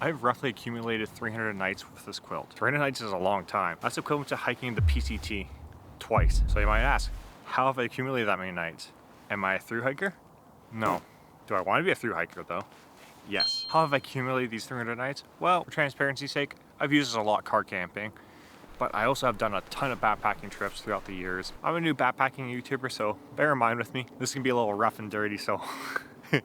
I've roughly accumulated 300 nights with this quilt. 300 nights is a long time. That's equivalent to hiking the PCT twice. So you might ask, how have I accumulated that many nights? Am I a thru hiker? No. Do I want to be a thru hiker though? Yes. How have I accumulated these 300 nights? Well, for transparency's sake, I've used this a lot car camping, but I also have done a ton of backpacking trips throughout the years. I'm a new backpacking YouTuber, so bear in mind with me. This can be a little rough and dirty, so I'm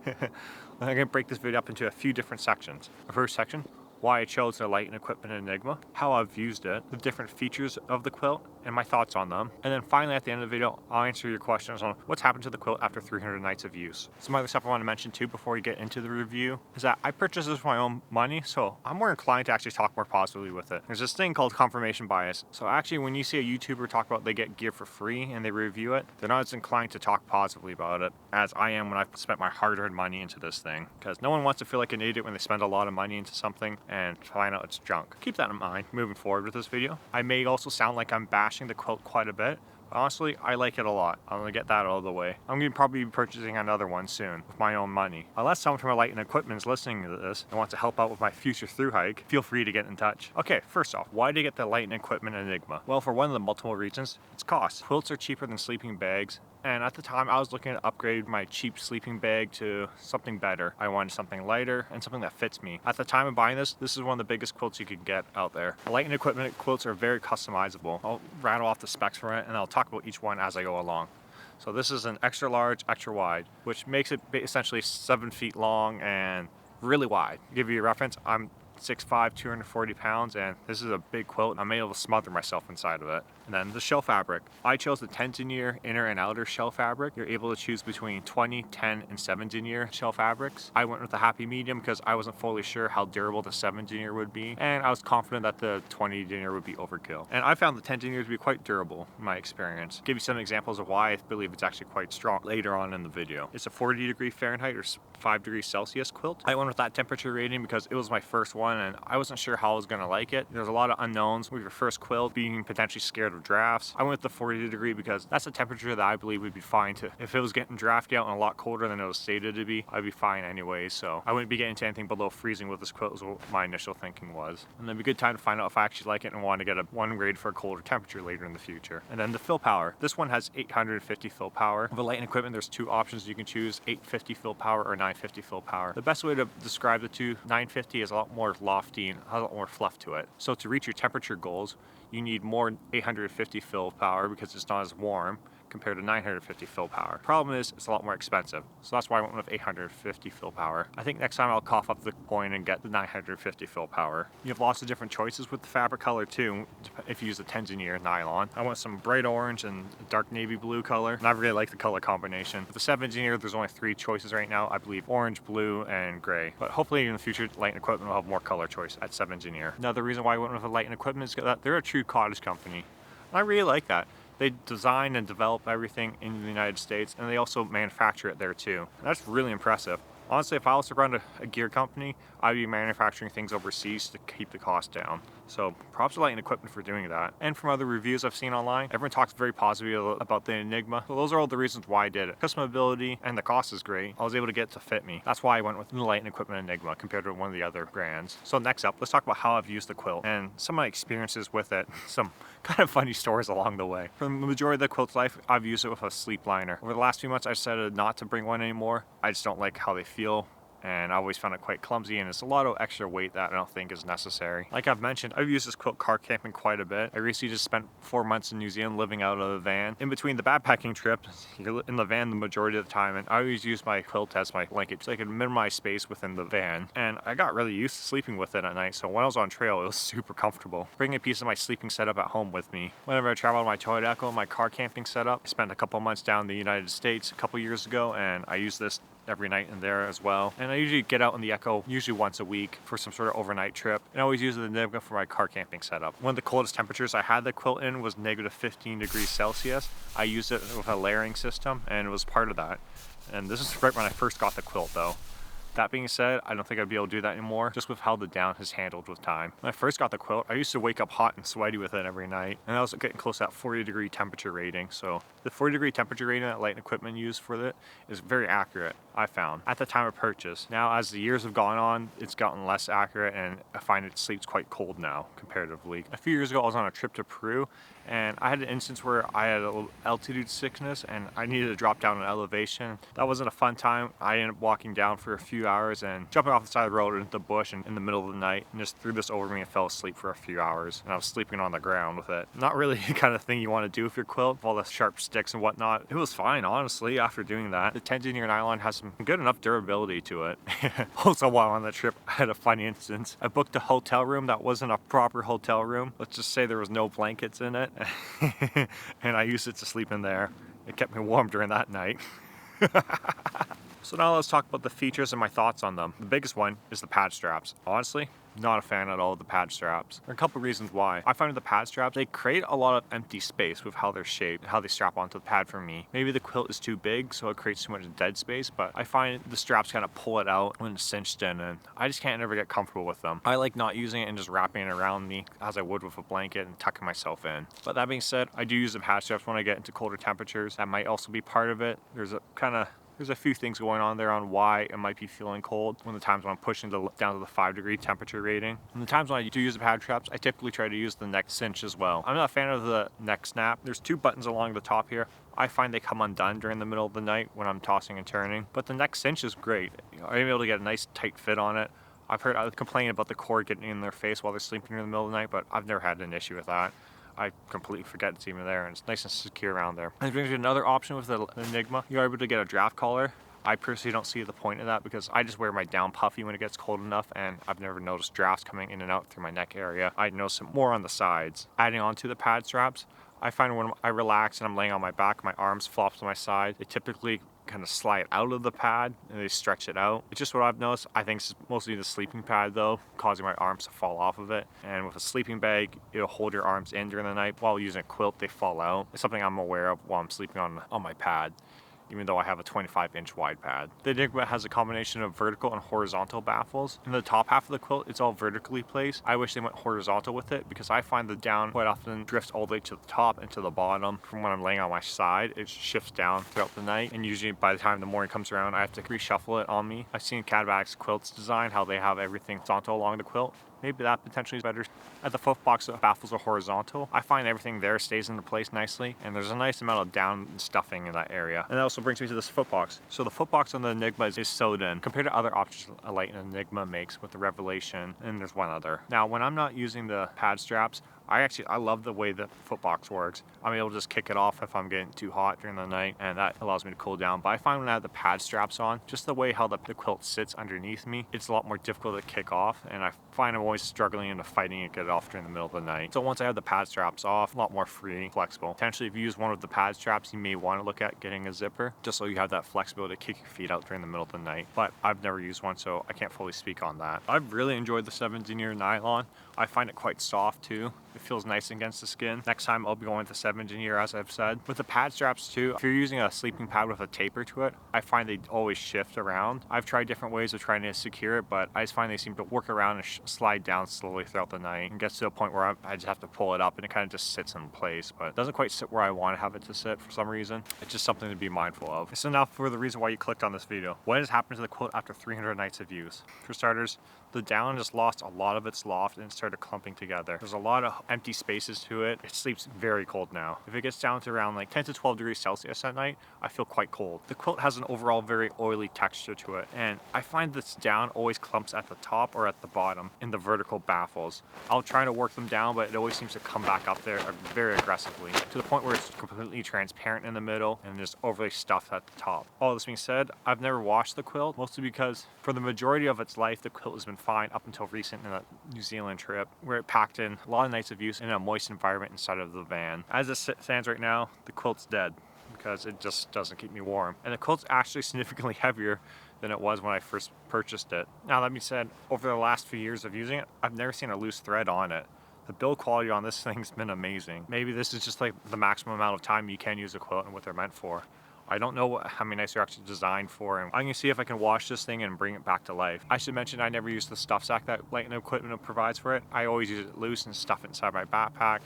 gonna break this video up into a few different sections. The first section, why I chose the Enlighten equipment in Enigma, how I've used it, the different features of the quilt, and my thoughts on them. And then finally at the end of the video, I'll answer your questions on what's happened to the quilt after 300 nights of use. Some other stuff I want to mention too before we get into the review is that I purchased this with my own money, so I'm more inclined to actually talk more positively with it. There's this thing called confirmation bias. So actually when you see a YouTuber talk about they get gear for free and they review it, they're not as inclined to talk positively about it as I am when I've spent my hard-earned money into this thing. Because no one wants to feel like an idiot when they spend a lot of money into something and find out it's junk. Keep that in mind moving forward with this video. I may also sound like I'm bashing the quilt quite a bit. Honestly, I like it a lot. I'm gonna get that out of the way. I'm gonna probably be purchasing another one soon with my own money. Unless someone from Enlighten Equipment is listening to this and wants to help out with my future thru hike, feel free to get in touch. Okay, first off, why did I get the Enlighten Equipment Enigma? Well, for one of the multiple reasons, it's cost. Quilts are cheaper than sleeping bags, and at the time I was looking to upgrade my cheap sleeping bag to something better. I wanted something lighter and something that fits me. At the time of buying this is one of the biggest quilts you could get out there. Enlighten Equipment quilts are very customizable. I'll rattle off the specs for it and I'll talk about each one as I go along. So this is an extra large, extra wide, which makes it essentially 7 feet long and really wide. To give you a reference, I'm 6'5", 240 pounds, and this is a big quilt. I'm able to smother myself inside of it. And then the shell fabric. I chose the 10 denier inner and outer shell fabric. You're able to choose between 20, 10, and 7 denier shell fabrics. I went with the happy medium because I wasn't fully sure how durable the 7 denier would be, and I was confident that the 20 denier would be overkill. And I found the 10 denier to be quite durable in my experience. Give you some examples of why I believe it's actually quite strong later on in the video. It's a 40-degree Fahrenheit or 5 degrees Celsius quilt. I went with that temperature rating because it was my first one and I wasn't sure how I was gonna like it. There's a lot of unknowns with your first quilt, being potentially scared of drafts. I went with the 40 degree because that's a temperature that I believe would be fine to. If it was getting drafty out and a lot colder than it was stated to be, I'd be fine anyway. So I wouldn't be getting to anything below freezing with this quilt, is what my initial thinking was. And then it'd be a good time to find out if I actually like it and want to get a one grade for a colder temperature later in the future. And then the fill power. This one has 850 fill power. With Enlighten equipment, there's two options you can choose: 850 fill power or 950 fill power. The best way to describe the two, 950 is a lot more lofty and has a lot more fluff to it. So to reach your temperature goals, you need more 850 fill power because it's not as warm compared to 950 fill power. Problem is, it's a lot more expensive. So that's why I went with 850 fill power. I think next time I'll cough up the coin and get the 950 fill power. You have lots of different choices with the fabric color too, if you use the 10 denier nylon. I want some bright orange and dark navy blue color, and I really like the color combination. With the 7 denier, there's only 3 choices right now. I believe orange, blue, and gray. But hopefully in the future, Enlighten equipment will have more color choice at 7 denier. Another reason why I went with Enlighten equipment is that they're a true cottage company. And I really like that. They design and develop everything in the United States, and they also manufacture it there too. And that's really impressive. Honestly, if I was to run a gear company, I'd be manufacturing things overseas to keep the cost down. So props to Enlighten equipment for doing that. And from other reviews I've seen online, everyone talks very positively about the Enigma. So those are all the reasons why I did it. Customability and the cost is great. I was able to get it to fit me. That's why I went with the Enlighten equipment Enigma compared to one of the other brands. So next up, let's talk about how I've used the quilt and some of my experiences with it. Some kind of funny stories along the way. For the majority of the quilt's life, I've used it with a sleep liner. Over the last few months, I decided not to bring one anymore. I just don't like how they feel, and I always found it quite clumsy, and it's a lot of extra weight that I don't think is necessary. Like I've mentioned, I've used this quilt car camping quite a bit. I recently just spent 4 months in New Zealand living out of a van. In between the backpacking trips, you're in the van the majority of the time, and I always use my quilt as my blanket so I could minimize space within the van. And I got really used to sleeping with it at night, so when I was on trail, it was super comfortable. Bringing a piece of my sleeping setup at home with me. Whenever I travel on my Toyota Echo, my car camping setup, I spent a couple months down in the United States a couple years ago, and I use this every night in there as well. And I usually get out in the Echo usually once a week for some sort of overnight trip, and I always use the Enigma for my car camping setup. One of the coldest temperatures I had the quilt in was negative 15 degrees Celsius. I used it with a layering system, and it was part of that. And this is right when I first got the quilt though. That being said, I don't think I'd be able to do that anymore, just with how the down has handled with time. When I first got the quilt, I used to wake up hot and sweaty with it every night, and I was getting close to that 40-degree temperature rating. So the 40-degree temperature rating that Enlighten equipment used for it is very accurate, I found, at the time of purchase. Now, as the years have gone on, it's gotten less accurate, and I find it sleeps quite cold now, comparatively. A few years ago, I was on a trip to Peru, and I had an instance where I had a little altitude sickness and I needed to drop down an elevation. That wasn't a fun time. I ended up walking down for a few hours and jumping off the side of the road into the bush and in the middle of the night, and just threw this over me and fell asleep for a few hours. And I was sleeping on the ground with it. Not really the kind of thing you want to do with your quilt, with all the sharp sticks and whatnot. It was fine, honestly, after doing that. The 10-denier nylon has some good enough durability to it. Also, while on the trip, I had a funny instance. I booked a hotel room that wasn't a proper hotel room. Let's just say there was no blankets in it. And I used it to sleep in there. It kept me warm during that night. So now let's talk about the features and my thoughts on them. The biggest one is the pad straps. Honestly, not a fan at all of the pad straps. There are a couple reasons why. I find with the pad straps, they create a lot of empty space with how they're shaped, how they strap onto the pad for me. Maybe the quilt is too big, so it creates too much dead space, but I find the straps kind of pull it out when it's cinched in, and I just can't ever get comfortable with them. I like not using it and just wrapping it around me as I would with a blanket and tucking myself in. But that being said, I do use the pad straps when I get into colder temperatures. That might also be part of it. There's a few things going on there on why it might be feeling cold when the times when I'm pushing down to the 5-degree temperature rating. And the times when I do use the pad straps, I typically try to use the neck cinch as well. I'm not a fan of the neck snap. There's 2 buttons along the top here. I find they come undone during the middle of the night when I'm tossing and turning. But the neck cinch is great. I'm able to get a nice tight fit on it. I've heard others complain about the cord getting in their face while they're sleeping in the middle of the night, but I've never had an issue with that. I completely forget it's even there, and it's nice and secure around there. And it brings me another option with the Enigma. You're able to get a draft collar. I personally don't see the point of that because I just wear my down puffy when it gets cold enough, and I've never noticed drafts coming in and out through my neck area. I notice it more on the sides. Adding on to the pad straps, I find when I relax and I'm laying on my back, my arms flop to my side. They typically kind of slide out of the pad and they stretch it out. It's just what I've noticed. I think it's mostly the sleeping pad though, causing my arms to fall off of it. And with a sleeping bag, it'll hold your arms in during the night. While using a quilt, they fall out. It's something I'm aware of while I'm sleeping on my pad, even though I have a 25-inch wide pad. The Enigma has a combination of vertical and horizontal baffles. In the top half of the quilt, it's all vertically placed. I wish they went horizontal with it because I find the down quite often drifts all the way to the top and to the bottom. From when I'm laying on my side, it shifts down throughout the night, and usually by the time the morning comes around, I have to reshuffle it on me. I've seen Cadvac's quilts design, how they have everything horizontal along the quilt. Maybe that potentially is better. At the foot box, the baffles are horizontal. I find everything there stays into place nicely, and there's a nice amount of down stuffing in that area. And that also brings me to this foot box. So the foot box on the Enigma is sewed in compared to other options Enlighten Enigma makes with the Revelation, and there's one other. Now, when I'm not using the pad straps, I love the way the foot box works. I'm able to just kick it off if I'm getting too hot during the night, and that allows me to cool down. But I find when I have the pad straps on, just the way how the quilt sits underneath me, it's a lot more difficult to kick off, and I find I'm always struggling into fighting to get it off during the middle of the night. So once I have the pad straps off, a lot more free, flexible. Potentially, if you use one of the pad straps, you may want to look at getting a zipper, just so you have that flexibility to kick your feet out during the middle of the night. But I've never used one, so I can't fully speak on that. I've really enjoyed the 7-denier nylon. I find it quite soft too. It feels nice against the skin. Next time I'll be going with the 7-denier, as I've said. With the pad straps too, if you're using a sleeping pad with a taper to it, I find they always shift around. I've tried different ways of trying to secure it, but I just find they seem to work around and slide down slowly throughout the night, and gets to a point where I just have to pull it up and it kind of just sits in place, but it doesn't quite sit where I want to have it to sit for some reason. It's just something to be mindful of. So now for the reason why you clicked on this video. What has happened to the quilt after 300 nights of use? For starters, the down just lost a lot of its loft and started clumping together. There's a lot of empty spaces to it. It sleeps very cold now. If it gets down to around like 10 to 12 degrees Celsius at night, I feel quite cold. The quilt has an overall very oily texture to it, and I find this down always clumps at the top or at the bottom in the vertical baffles. I'll try to work them down, but it always seems to come back up there very aggressively, to the point where it's completely transparent in the middle and just overly stuffed at the top. All this being said, I've never washed the quilt, mostly because for the majority of its life, the quilt has been fine up until recent in a New Zealand trip, where it packed in a lot of nights of use in a moist environment inside of the van. As it stands right now, the quilt's dead because it just doesn't keep me warm. And the quilt's actually significantly heavier than it was when I first purchased it. Now, that being said, over the last few years of using it, I've never seen a loose thread on it. The build quality on this thing's been amazing. Maybe this is just like the maximum amount of time you can use a quilt and what they're meant for. I don't know how many nights they're actually designed for, and I'm gonna see if I can wash this thing and bring it back to life. I should mention I never use the stuff sack that Enlighten equipment provides for it. I always use it loose and stuff it inside my backpack,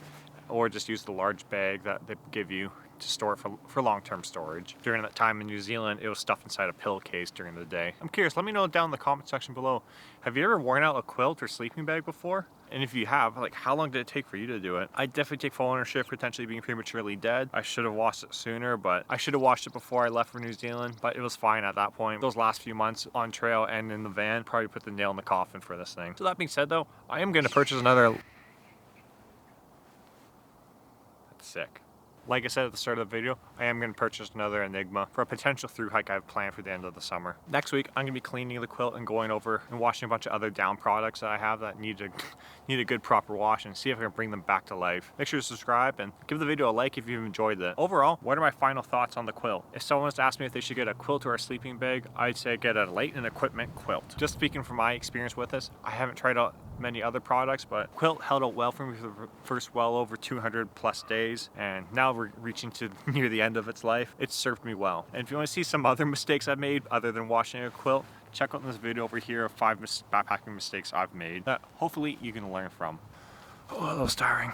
or just use the large bag that they give you to store it for long-term storage. During that time in New Zealand, it was stuffed inside a pillowcase during the day. I'm curious, let me know down in the comment section below, have you ever worn out a quilt or sleeping bag before? And if you have, like, how long did it take for you to do it? I definitely take full ownership for potentially being prematurely dead. I should have washed it sooner, but I should have washed it before I left for New Zealand, but it was fine at that point. Those last few months on trail and in the van probably put the nail in the coffin for this thing. So that being said though, I am gonna purchase another. That's sick. Like I said at the start of the video, I am going to purchase another Enigma for a potential through hike I have planned for the end of the summer. Next week, I'm going to be cleaning the quilt and going over and washing a bunch of other down products that I have that need a good proper wash, and see if I can bring them back to life. Make sure to subscribe and give the video a like if you've enjoyed it. Overall, what are my final thoughts on the quilt? If someone was to ask me if they should get a quilt or a sleeping bag, I'd say get a Enlighten equipment quilt. Just speaking from my experience with this, I haven't tried out many other products, but quilt held out well for me for the first well over 200 plus days, and now we're reaching to near the end of its life. It's served me well. And if you want to see some other mistakes I've made other than washing a quilt, check out this video over here of 5 backpacking mistakes I've made that hopefully you can learn from. Oh, that was tiring.